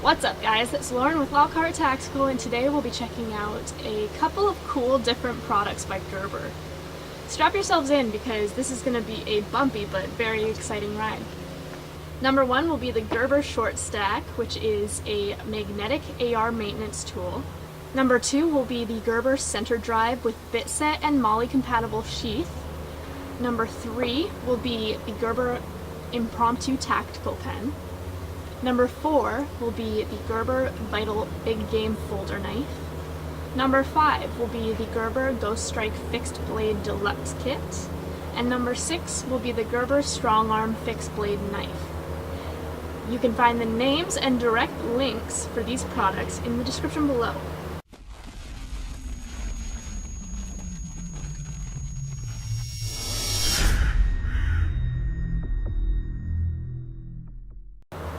What's up guys, it's Lauren with Lockhart Tactical, and today we'll be checking out a couple of cool different products by Gerber. Strap yourselves in because this is going to be a bumpy but very exciting ride. Number one will be the Gerber Short Stack, which is a magnetic AR maintenance tool. Number two will be the Gerber Center Drive with bitset and MOLLE compatible sheath. Number three will be the Gerber Impromptu Tactical Pen. Number 4 will be the Gerber Vital Big Game Folder Knife. Number 5 will be the Gerber Ghost Strike Fixed Blade Deluxe Kit. And number 6 will be the Gerber Strong Arm Fixed Blade Knife. You can find the names and direct links for these products in the description below.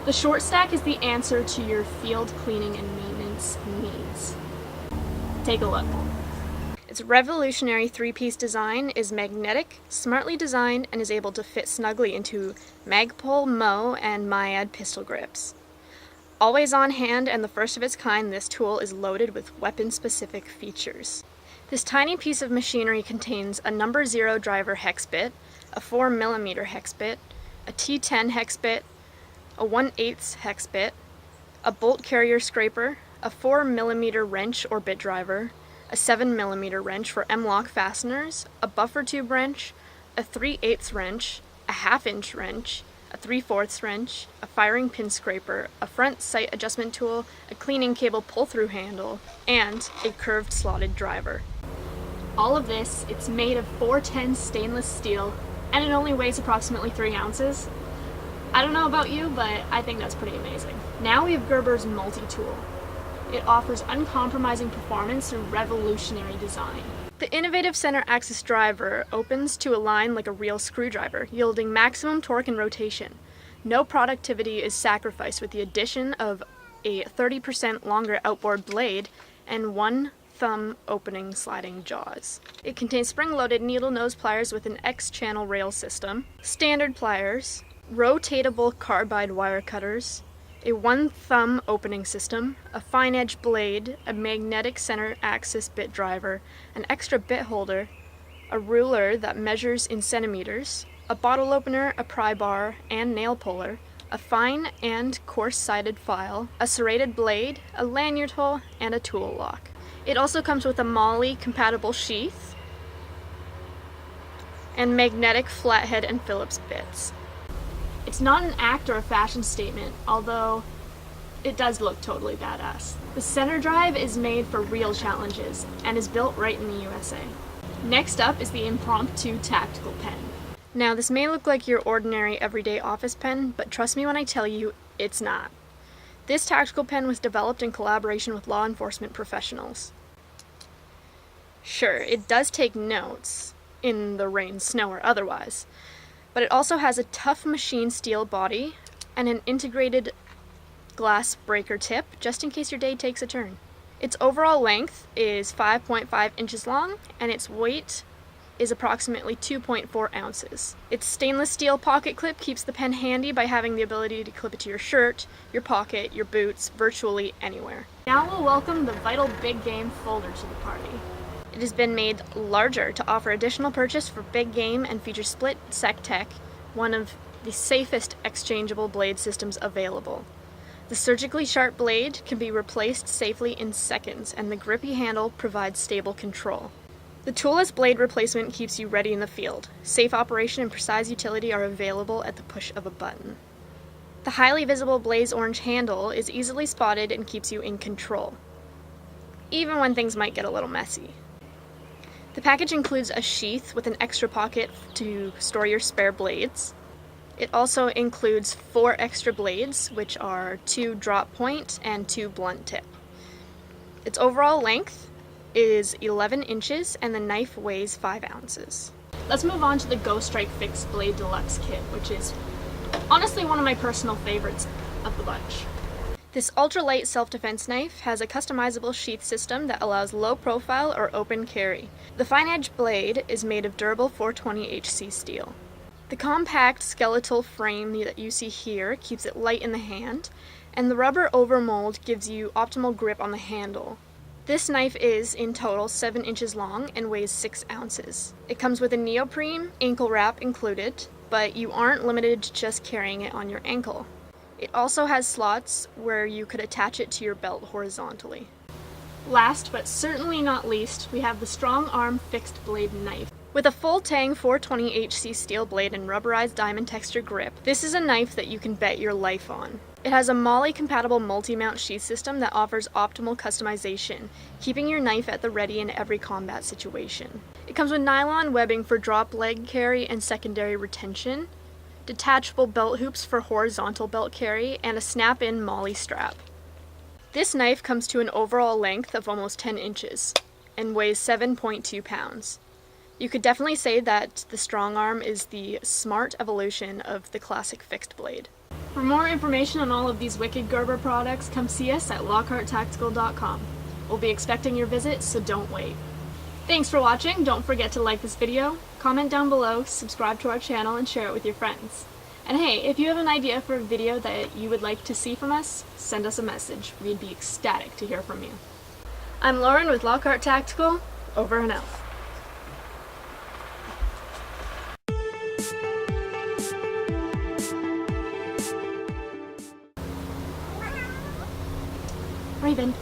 The Short Stack is the answer to your field cleaning and maintenance needs. Take a look. Its revolutionary three-piece design is magnetic, smartly designed, and is able to fit snugly into Magpul, Mow, and Myad pistol grips. Always on hand and the first of its kind, this tool is loaded with weapon-specific features. This tiny piece of machinery contains a number 0 driver hex bit, a 4mm hex bit, a T10 hex bit, a 1/8 hex bit, a bolt carrier scraper, a 4mm wrench or bit driver, a 7mm wrench for M-lock fasteners, a buffer tube wrench, a 3/8 wrench, a 1/2-inch wrench, a 3/4 wrench, a firing pin scraper, a front sight adjustment tool, a cleaning cable pull-through handle, and a curved slotted driver. All of this, it's made of 410 stainless steel, and it only weighs approximately 3 ounces. I don't know about you, but I think that's pretty amazing. Now we have Gerber's multi-tool. It offers uncompromising performance through revolutionary design. The innovative center axis driver opens to align like a real screwdriver, yielding maximum torque and rotation. No productivity is sacrificed with the addition of a 30% longer outboard blade and 1 thumb opening sliding jaws. It contains spring-loaded needle nose pliers with an X-channel rail system, standard pliers, rotatable carbide wire cutters, a 1 thumb opening system, a fine edge blade, a magnetic center axis bit driver, an extra bit holder, a ruler that measures in centimeters, a bottle opener, a pry bar, and nail puller, a fine and coarse-sided file, a serrated blade, a lanyard hole, and a tool lock. It also comes with a MOLLE compatible sheath and magnetic flathead and Phillips bits. It's not an act or a fashion statement, although it does look totally badass. The center drive is made for real challenges and is built right in the USA. Next up is the Impromptu Tactical Pen. Now this may look like your ordinary everyday office pen, but trust me when I tell you, it's not. This tactical pen was developed in collaboration with law enforcement professionals. Sure, it does take notes, in the rain, snow, or otherwise, but it also has a tough machine steel body and an integrated glass breaker tip just in case your day takes a turn. Its overall length is 5.5 inches long and its weight is approximately 2.4 ounces. Its stainless steel pocket clip keeps the pen handy by having the ability to clip it to your shirt, your pocket, your boots, virtually anywhere. Now we'll welcome the Vital Big Game Folder to the party. It has been made larger to offer additional purchase for big game and features split sec tech, one of the safest exchangeable blade systems available. The surgically sharp blade can be replaced safely in seconds, and the grippy handle provides stable control. The toolless blade replacement keeps you ready in the field. Safe operation and precise utility are available at the push of a button. The highly visible blaze orange handle is easily spotted and keeps you in control, even when things might get a little messy. The package includes a sheath with an extra pocket to store your spare blades. It also includes 4 extra blades, which are 2 drop point and 2 blunt tip. Its overall length is 11 inches and the knife weighs 5 ounces. Let's move on to the Ghost Strike Fixed Blade Deluxe Kit, which is honestly one of my personal favorites of the bunch. This ultralight self-defense knife has a customizable sheath system that allows low profile or open carry. The fine edge blade is made of durable 420HC steel. The compact skeletal frame that you see here keeps it light in the hand, and the rubber overmold gives you optimal grip on the handle. This knife is, in total, 7 inches long and weighs 6 ounces. It comes with a neoprene ankle wrap included, but you aren't limited to just carrying it on your ankle. It also has slots where you could attach it to your belt horizontally. Last but certainly not least, we have the Strong Arm Fixed Blade Knife. With a full tang 420HC steel blade and rubberized diamond texture grip, this is a knife that you can bet your life on. It has a MOLLE-compatible multi-mount sheath system that offers optimal customization, keeping your knife at the ready in every combat situation. It comes with nylon webbing for drop leg carry and secondary retention, detachable belt hoops for horizontal belt carry, and a snap-in MOLLE strap. This knife comes to an overall length of almost 10 inches and weighs 7.2 pounds. You could definitely say that the Strong Arm is the smart evolution of the classic fixed blade. For more information on all of these wicked Gerber products, come see us at LockhartTactical.com. We'll be expecting your visit, so don't wait. Thanks for watching. Don't forget to like this video, comment down below, subscribe to our channel, and share it with your friends. And hey, if you have an idea for a video that you would like to see from us, send us a message. We'd be ecstatic to hear from you. I'm Lauren with Lockhart Tactical. Over and out. Raven.